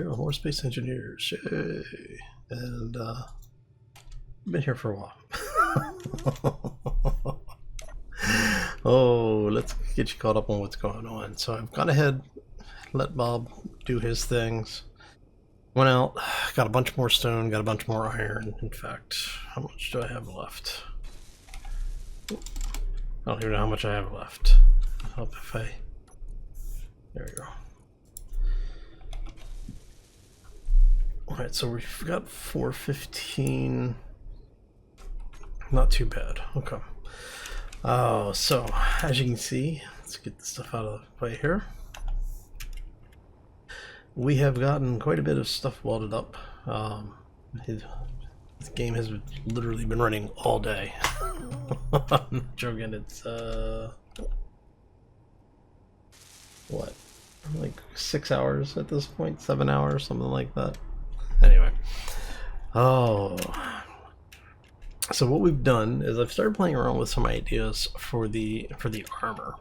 here with more space engineers. Yay! And been here for a while. Oh, let's get you caught up on what's going on. So I've gone ahead, let Bob do his things. Went out, got a bunch more stone, got a bunch more iron. In fact, how much do I have left? I don't even know how much I have left. I'll help if I... There we go. Alright, so we've got 415. Not too bad. Okay. Oh, so as you can see, let's get this stuff out of the way here. We have gotten quite a bit of stuff welded up. This game has literally been running all day. I'm not joking. It's what, like 6 hours at this point, 7 hours, something like that. Anyway, oh, so what we've done is I've started playing around with some ideas for the armor,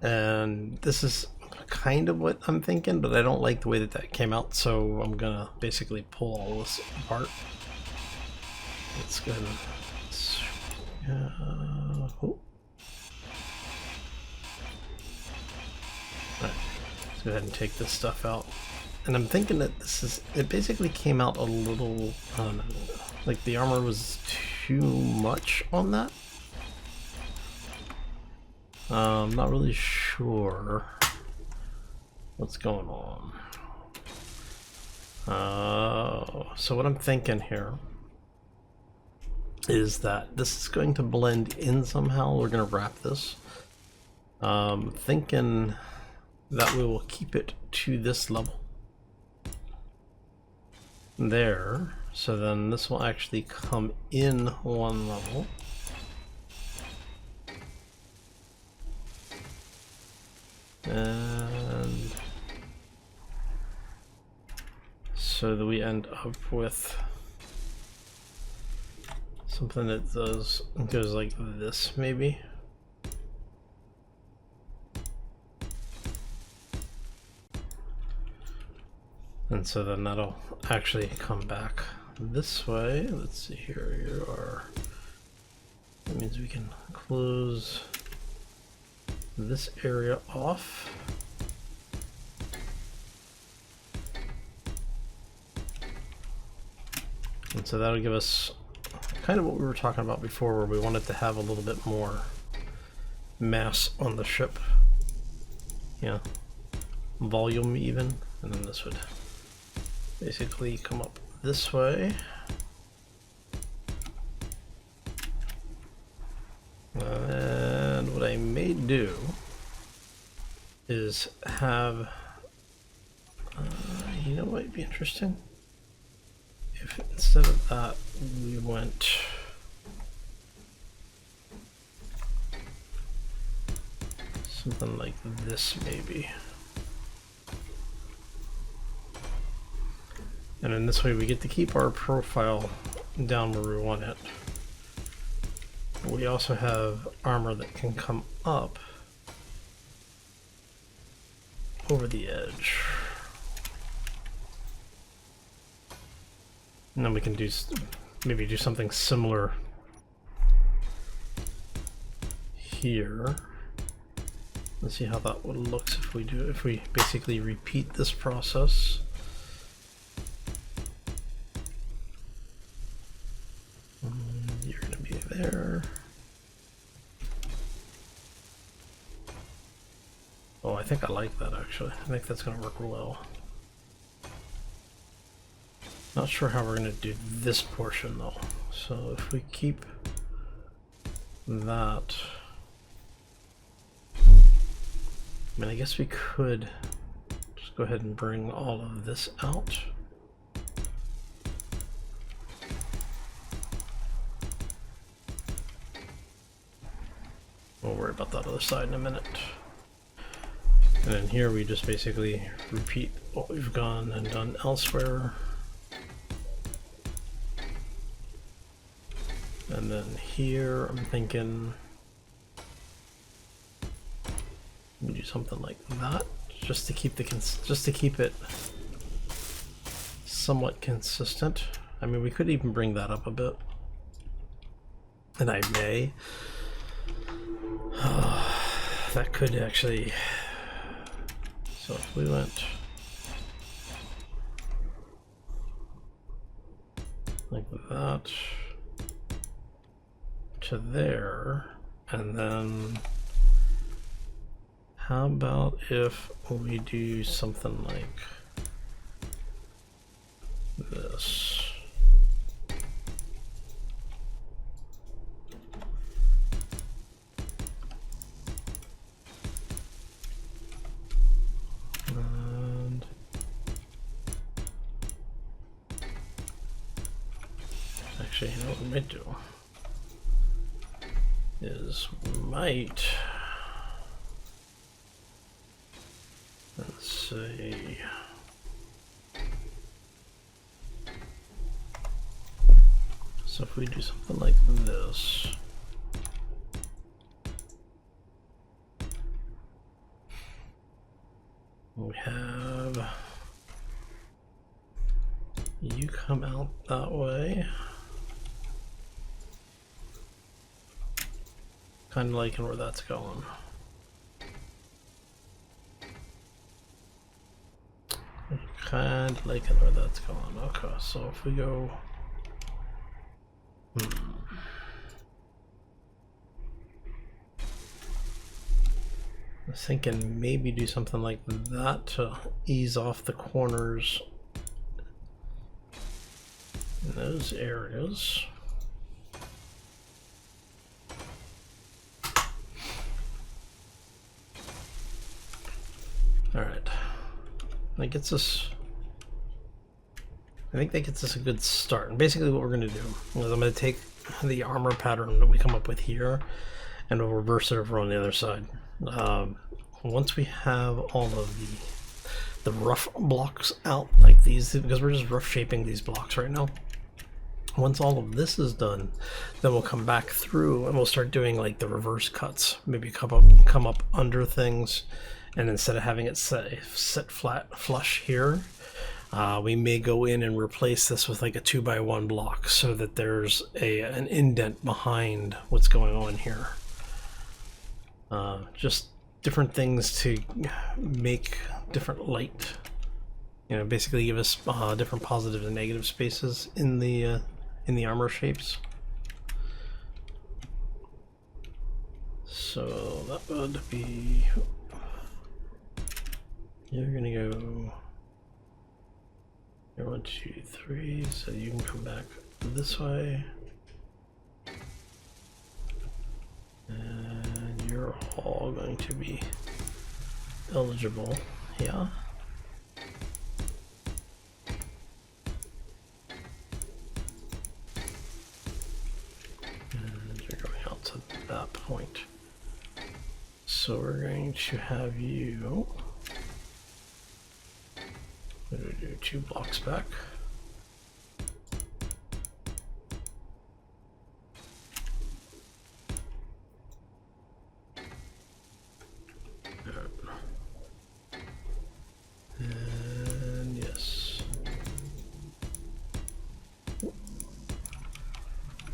and this is kind of what I'm thinking, but I don't like the way that came out, so I'm gonna basically pull all this apart. Let's go ahead and oh. Right. Let's go ahead and take this stuff out. And I'm thinking that it basically came out a little, like the armor was too much on that. I'm not really sure what's going on. So what I'm thinking here is that this is going to blend in somehow. We're going to wrap this. Thinking that we will keep it to this level. There, so then this will actually come in one level. And so that we end up with something that goes like this, maybe. And so then that'll actually come back this way. Let's see here, you are. That means we can close this area off. And so that'll give us kind of what we were talking about before, where we wanted to have a little bit more mass on the ship. Yeah, volume even. And then this would basically come up this way. And what I may do is have, you know what might be interesting? If instead of that we went something like this maybe. And in this way we get to keep our profile down where we want it. We also have armor that can come up over the edge. And then we can maybe do something similar here. Let's see how that looks if we basically repeat this process. You're going to be there. Oh, I think I like that actually. I think that's going to work well. Not sure how we're going to do this portion though. So if we keep that, I mean, I guess we could just go ahead and bring all of this out. We'll worry about that other side in a minute. And then here we just basically repeat what we've gone and done elsewhere. And then here I'm thinking we do something like that, just to keep it somewhat consistent. I mean, we could even bring that up a bit. And I may. That could actually... So if we went like that to there, and then how about if we do something like this? And actually, you know what we might do is we might, let's see, so if we do something like this, we have you come out that way, kind of liking where that's going. Kind of liking where that's going. Okay, so if we go, I was thinking maybe do something like that to ease off the corners in those areas. All right, that gets us, I think that gets us a good start. And basically what we're going to do is I'm going to take the armor pattern that we come up with here and we'll reverse it over on the other side. Once we have all of the rough blocks out like these, because we're just rough shaping these blocks right now. Once all of this is done, then we'll come back through and we'll start doing like the reverse cuts. Maybe come up under things, and instead of having it set flat flush here, we may go in and replace this with like a 2x1 block so that there's an indent behind what's going on here. Just different things to make different light, you know, basically give us different positive and negative spaces in the armor shapes. So that would be, you're gonna go 1, 2, 3, so you can come back this way, and you're all going to be eligible, yeah. And you're going out to that point. So we're going to have you do 2 blocks back. And yes.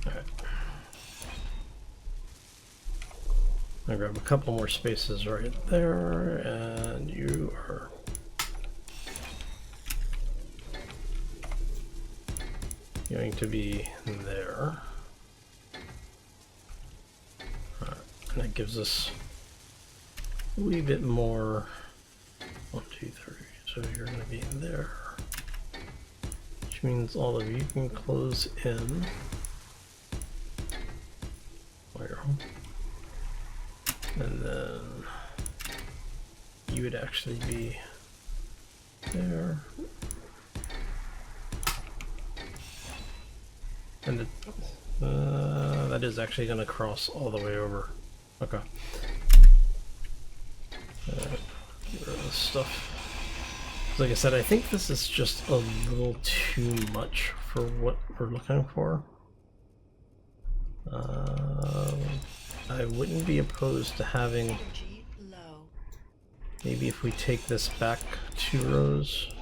Alright. I'll grab a couple more spaces right there, and you are going to be there. Alright, and that gives us a wee bit more. 1, 2, 3. So you're going to be in there, which means all of you can close in. Where? And then you would actually be there. And that is actually going to cross all the way over. Okay. Get rid of this stuff. Like I said, I think this is just a little too much for what we're looking for. I wouldn't be opposed to having, maybe if we take this back 2 rows.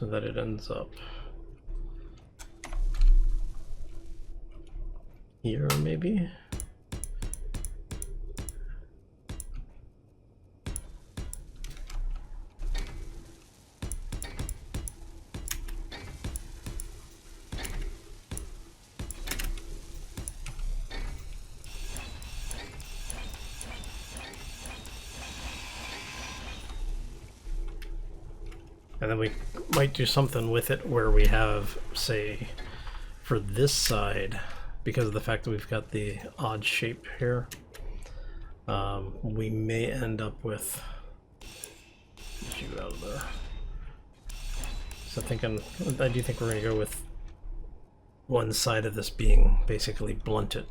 so that it ends up here maybe. And then we might do something with it where we have, say, for this side, because of the fact that we've got the odd shape here, we may end up with, get you out of there. So I do think we're going to go with one side of this being basically blunted.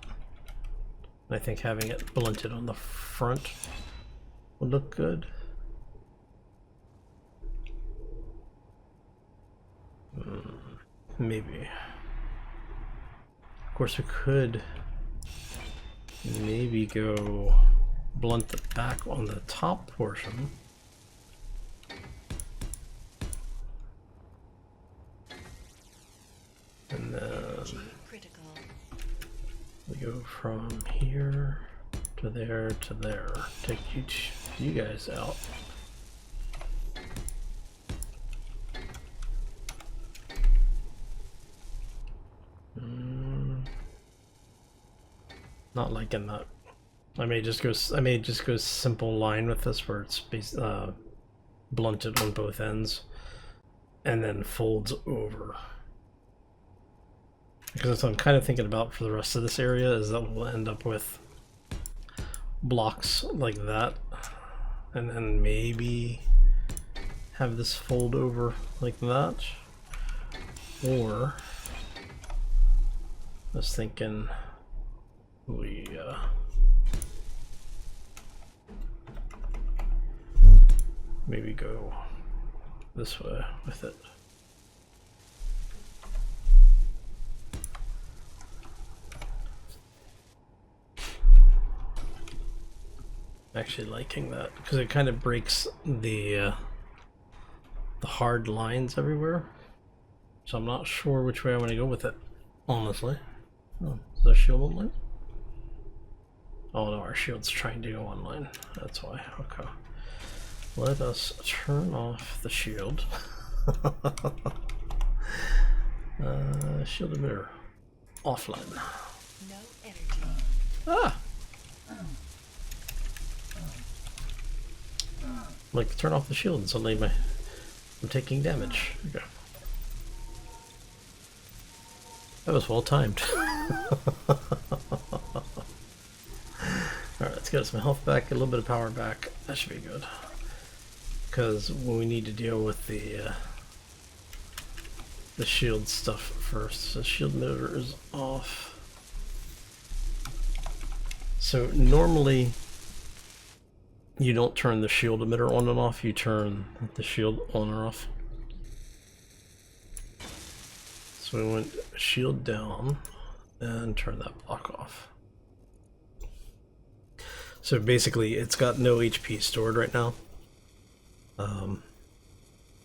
And I think having it blunted on the front would look good. Maybe. Of course, we could maybe go blunt the back on the top portion. And then we go from here to there to there. Take you guys out. Not liking that. I may just go simple line with this where it's blunted on both ends and then folds over. Because what I'm kind of thinking about for the rest of this area is that we'll end up with blocks like that, and then maybe have this fold over like that. Or I was thinking we maybe go this way with it. Actually liking that because it kind of breaks the hard lines everywhere. So I'm not sure which way I want to go with it, honestly. Oh, is our shield online? Oh no, our shield's trying to go online. That's why. Okay. Let us turn off the shield. Shield emitter offline. No energy. Ah! Like, turn off the shield and suddenly I'm taking damage. Okay. That was well timed. Alright, let's get some health back, a little bit of power back. That should be good. Because we need to deal with the shield stuff first. So shield motor is off. So normally you don't turn the shield emitter on and off, you turn the shield on or off. So we went shield down and turn that block off. So basically it's got no HP stored right now.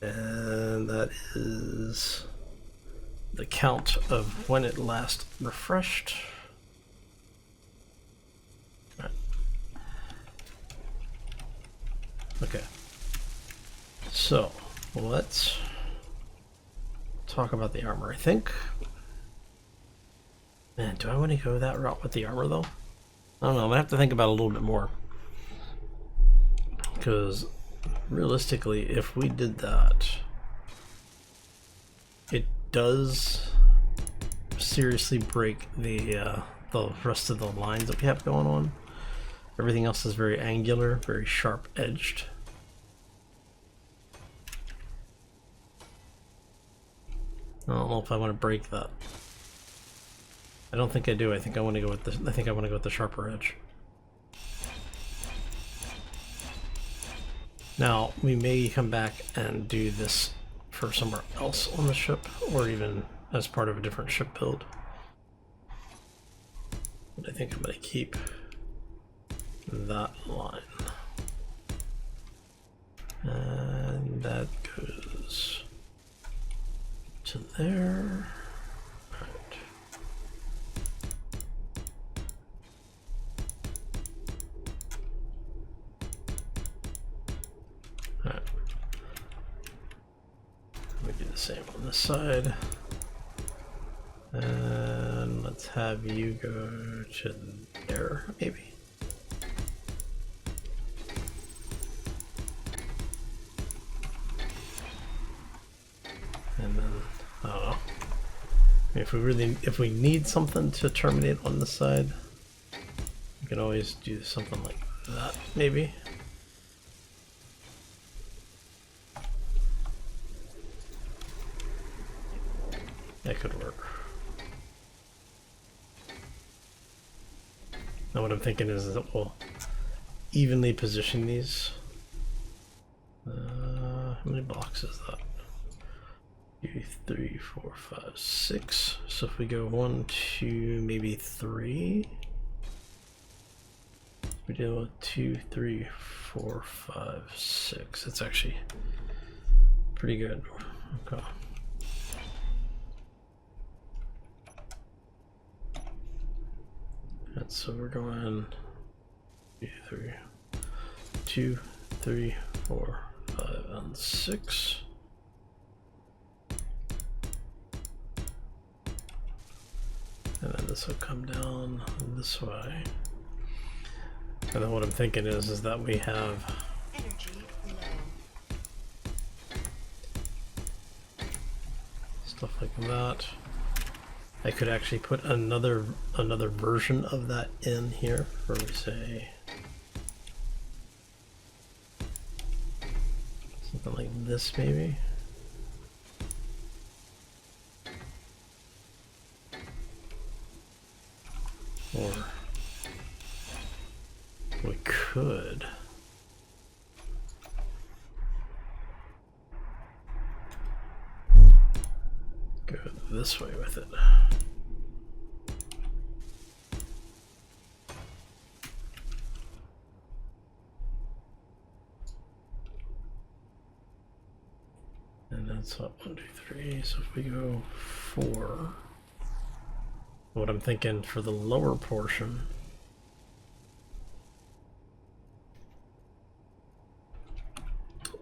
And that is the count of when it last refreshed. All right. Okay, so let's talk about the armor. I think, man, do I want to go that route with the armor though? I don't know, I'm gonna have to think about it a little bit more, because realistically if we did that, it does seriously break the rest of the lines that we have going on. Everything else is very angular, very sharp edged. I don't know if I want to break that. I don't think I do. I think I want to go with the sharper edge. Now, we may come back and do this for somewhere else on the ship, or even as part of a different ship build. But I think I'm going to keep that line. And that goes there. All right. All right. We do the same on this side. And let's have you go to there, maybe. And then, I don't know. If we need something to terminate on this side, we can always do something like that, maybe. That could work. Now what I'm thinking is that we'll evenly position these. How many blocks is that? 2, 3, 4, 5, 6. So if we go 1, 2, maybe 3. We do 2, 3, 4, 5, 6. It's actually pretty good. Okay. And so we're going 2, 3, 4, 5, and 6. And then this will come down this way. And then what I'm thinking is that we have Energy low. stuff like that. I could actually put another version of that in here, where we say something like this, maybe. Or we could go this way with it. And that's up 1, 2, 3. So if we go 4, what I'm thinking for the lower portion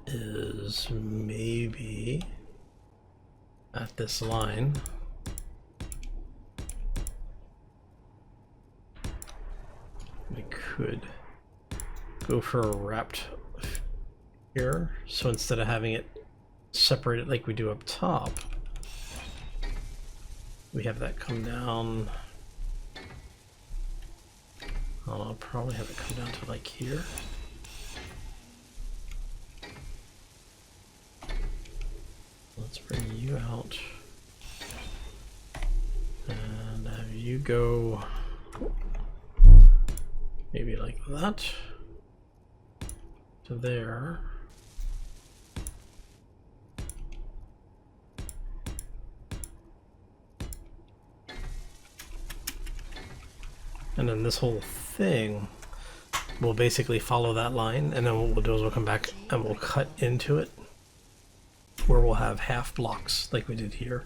is maybe at this line we could go for a wrapped here. So instead of having it separated like we do up top, we have that come down. I'll probably have it come down to like here. Let's bring you out and have you go maybe like that to there. And then this whole thing will basically follow that line, and then what we'll do is we'll come back and we'll cut into it where we'll have half blocks like we did here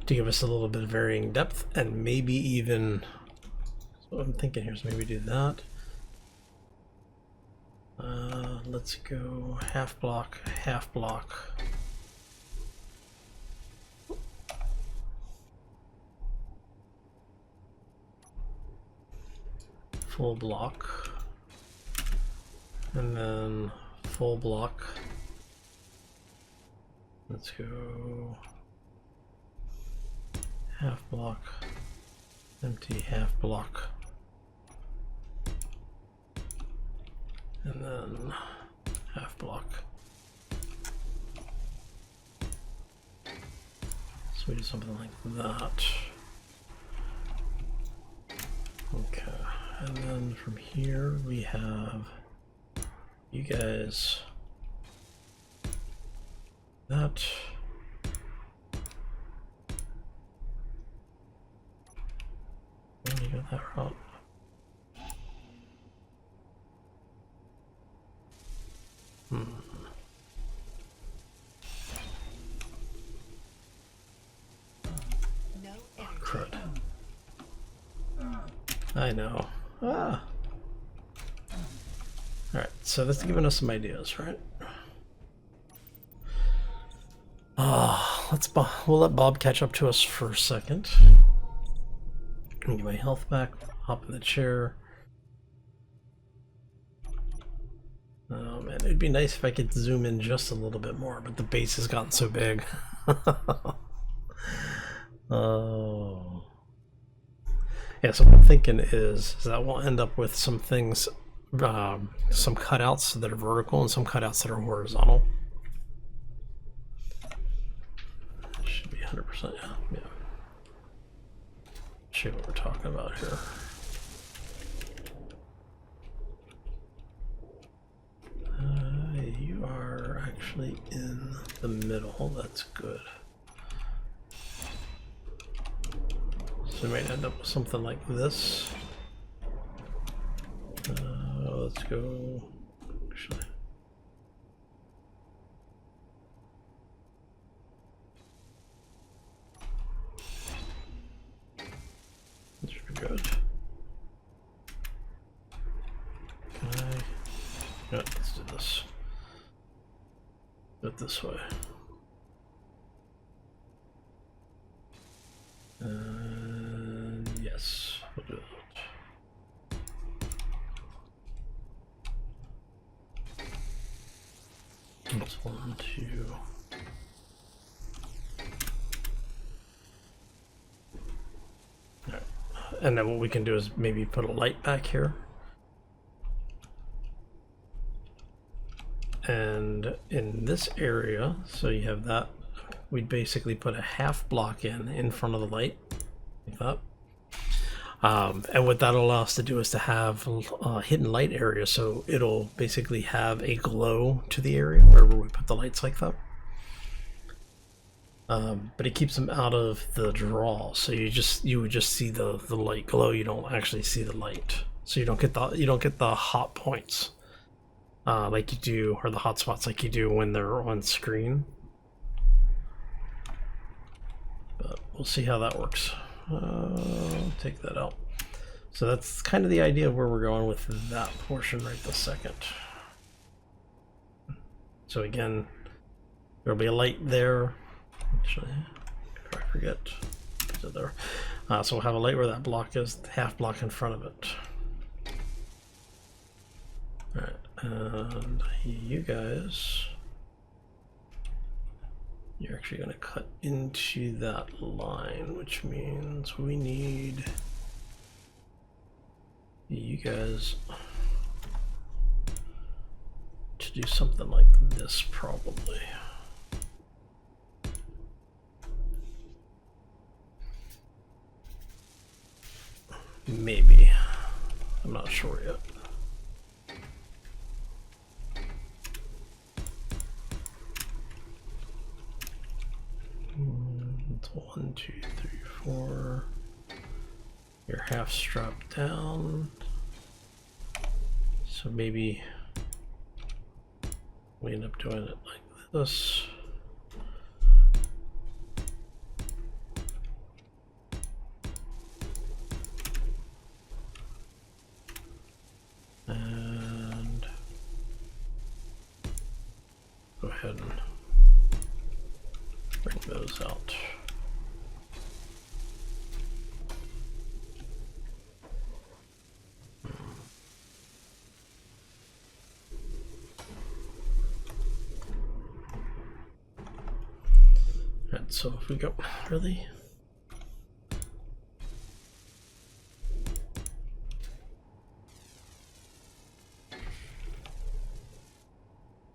to give us a little bit of varying depth, and maybe even, so what I'm thinking here is maybe do that. Let's go half block, full block, and then full block. Let's go half block, empty half block, and then half block. So we do something like that. Okay. And then from here we have you guys that. When you go that route. Hmm. I know. Ah. Alright, so that's giving us some ideas, right? We'll let Bob catch up to us for a second. Get my health back, hop in the chair. Oh man, it'd be nice if I could zoom in just a little bit more, but the base has gotten so big. Oh. Yeah, so what I'm thinking is that we'll end up with some things, some cutouts that are vertical and some cutouts that are horizontal. Should be 100%, yeah. Show you what we're talking about here. You are actually in the middle, that's good. So we might end up with something like this. Let's go, actually. That should be good. Yeah, let's do this. Do it this way. Yes, we'll do that. That's 1, 2. Alright. And then what we can do is maybe put a light back here. And in this area, so you have that, we'd basically put a half block in front of the light, like that. And what that'll allow us to do is to have a hidden light area, so it'll basically have a glow to the area wherever we put the lights like that. But it keeps them out of the draw, so you would just see the light glow. You don't actually see the light, so you don't get the hot points. Like you do, or the hotspots like you do when they're on screen. But we'll see how that works. Take that out. So that's kind of the idea of where we're going with that portion right this second. So again, there'll be a light there. Actually, if I forget, is it there? So we'll have a light where that block is, the half block in front of it. Alright. And you guys, you're actually going to cut into that line, which means we need you guys to do something like this, probably. Maybe. I'm not sure yet. It's 1, 2, 3, 4. Your half strapped down. So maybe we end up doing it like this. And go ahead and bring those out. And so if we go, really?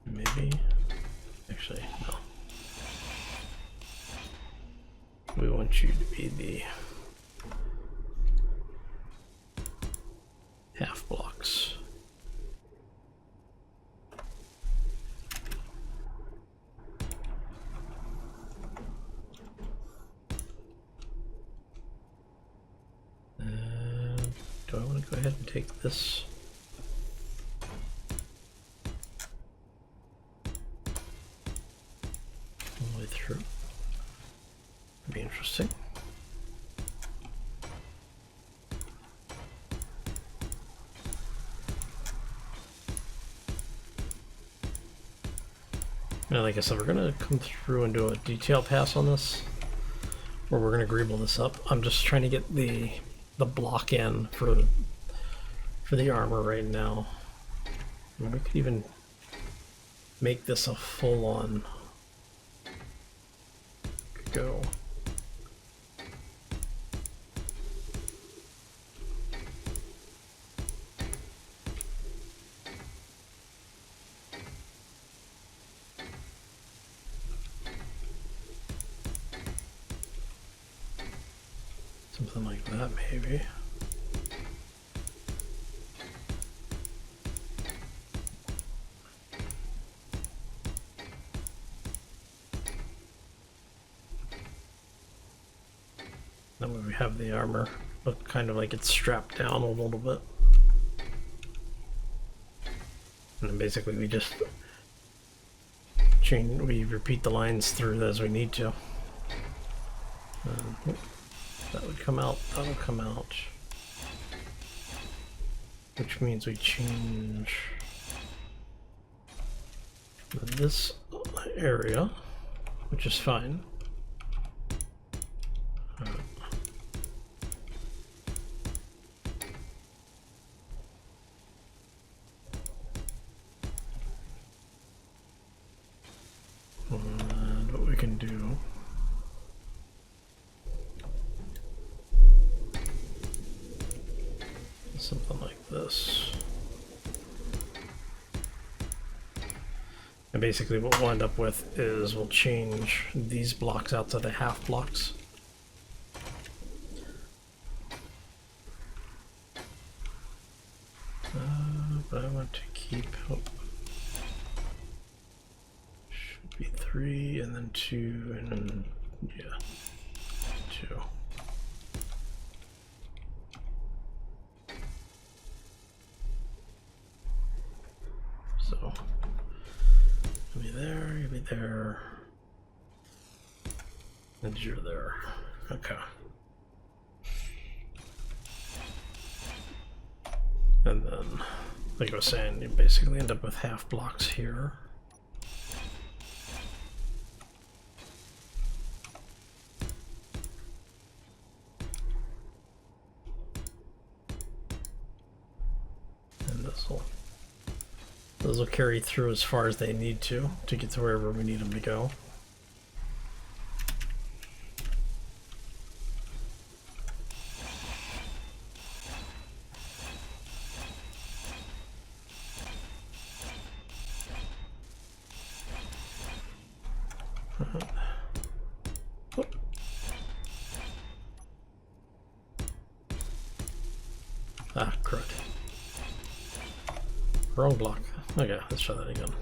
Maybe, actually, no. We want you to be the half blocks. And do I want to go ahead and take this? All the way through. Be interesting. Now, like I said, we're gonna come through and do a detail pass on this, or we're gonna greeble this up. I'm just trying to get the block in for the armor right now. And we could even make this a full-on go. Something like that, maybe. Then when we have the armor look kind of like it's strapped down a little bit. And then basically we just we repeat the lines through as we need to. That would come out, that'll come out. Which means we change this area, which is fine. And what we can do is something like this. And basically what we'll end up with is we'll change these blocks out to the half blocks. But I want to keep, should be 3 and then 2 and then, yeah, 2. So, you'll be there, and you're there. Okay. And then, like I was saying, you basically end up with half blocks here. And those will carry through as far as they need to get to wherever we need them to go. Ah, crud. Wrong block. Okay, let's try that again.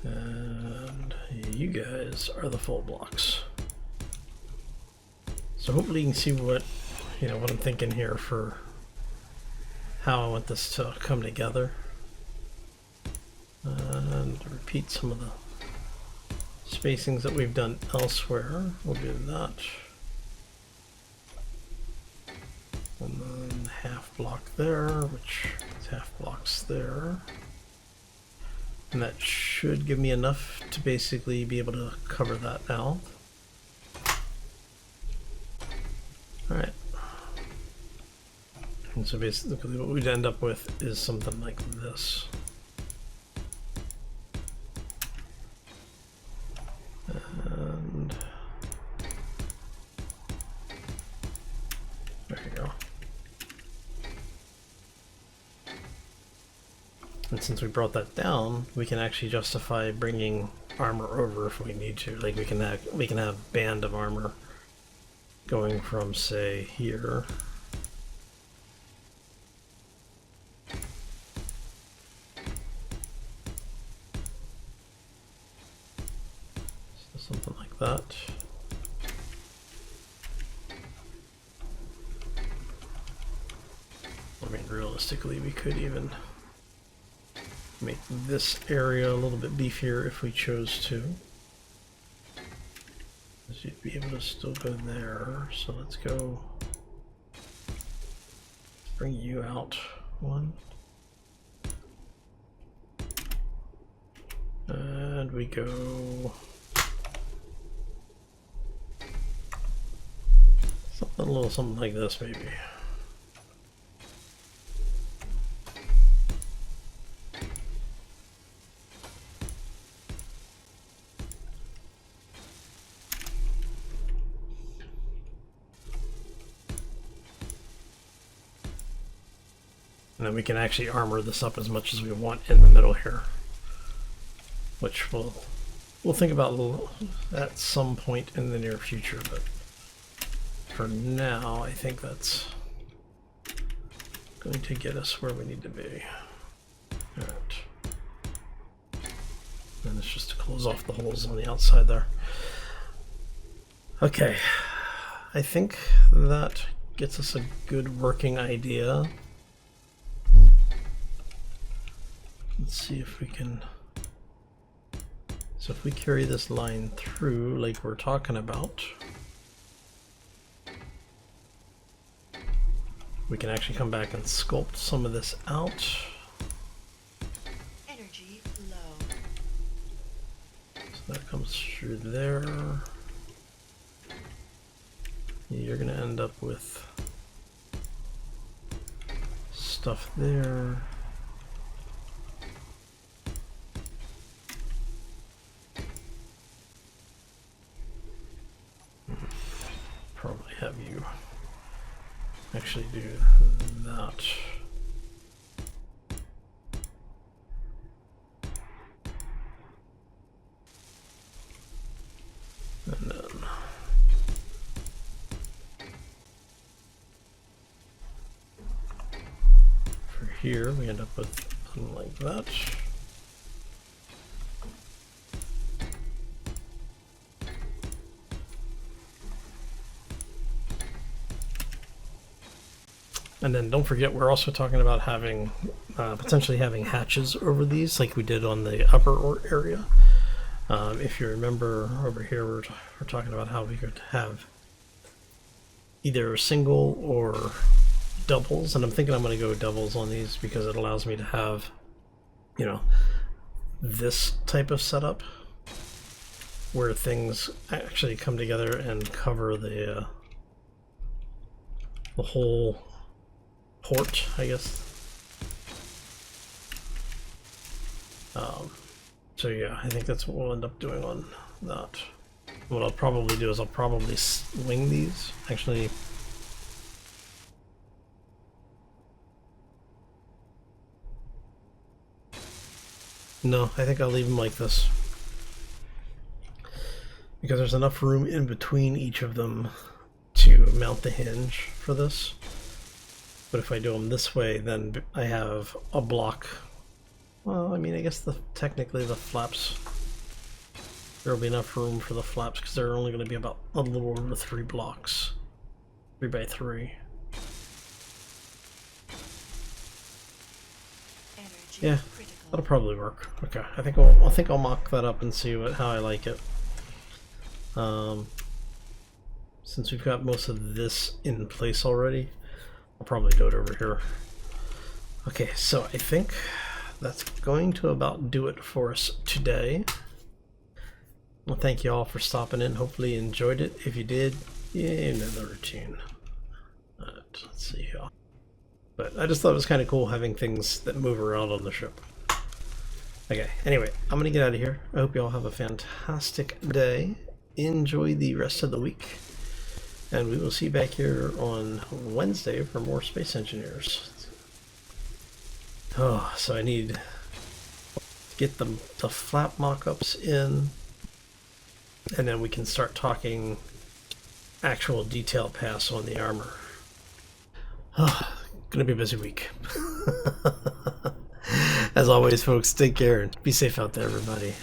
And you guys are the full blocks. So hopefully you can see what, what I'm thinking here for how I want this to come together. And repeat some of the spacings that we've done elsewhere. We'll do that. And then half block there, which is half blocks there. And that should give me enough to basically be able to cover that now. Alright. And so basically what we'd end up with is something like this. And there you go. And since we brought that down, we can actually justify bringing armor over if we need to. Like we can have band of armor going from, say, here. So something like that. I mean, realistically, we could even make this area a little bit beefier if we chose to. Because you'd be able to still go there. So let's go bring you out One. And we go something a little something like this maybe. And then we can actually armor this up as much as we want in the middle here, which we'll think about at some point in the near future, but for now I think that's going to get us where we need to be. Alright. And it's just to close off the holes on the outside there. Okay, I think that gets us a good working idea. Let's see if we can. So if we carry this line through like we're talking about, we can actually come back and sculpt some of this out. Energy low. So that comes through there. You're going to end up with stuff there. Probably have you actually do that. And then for here we end up with something like that. And then don't forget, we're also talking about having, potentially having hatches over these like we did on the upper area. If you remember over here, we're talking about how we could have either single or doubles. And I'm thinking I'm going to go doubles on these because it allows me to have, you know, this type of setup where things actually come together and cover the whole port, I guess. So yeah, I think that's what we'll end up doing on that. What I'll probably do is I'll probably swing these. Actually, no, I think I'll leave them like this because there's enough room in between each of them to mount the hinge for this. But if I do them this way, then I have a block. Well, I mean, I guess technically the flaps, there will be enough room for the flaps because they're only going to be about a little over 3 blocks. 3 by 3. Energy Yeah, critical. that'll probably work. Okay, I think I'll mock that up and see how I like it. Since we've got most of this in place already, I'll probably do it over here. Okay, so I think that's going to about do it for us today. Well, thank you all for stopping in. Hopefully you enjoyed it. If you did, yeah, another routine. Alright, let's see here. But I just thought it was kind of cool having things that move around on the ship. Okay, anyway, I'm going to get out of here. I hope you all have a fantastic day. Enjoy the rest of the week. And we will see you back here on Wednesday for more Space Engineers. Oh, so I need to get the flap mock-ups in, and then we can start talking actual detail pass on the armor. Oh, gonna be a busy week. As always, folks, take care and be safe out there, everybody.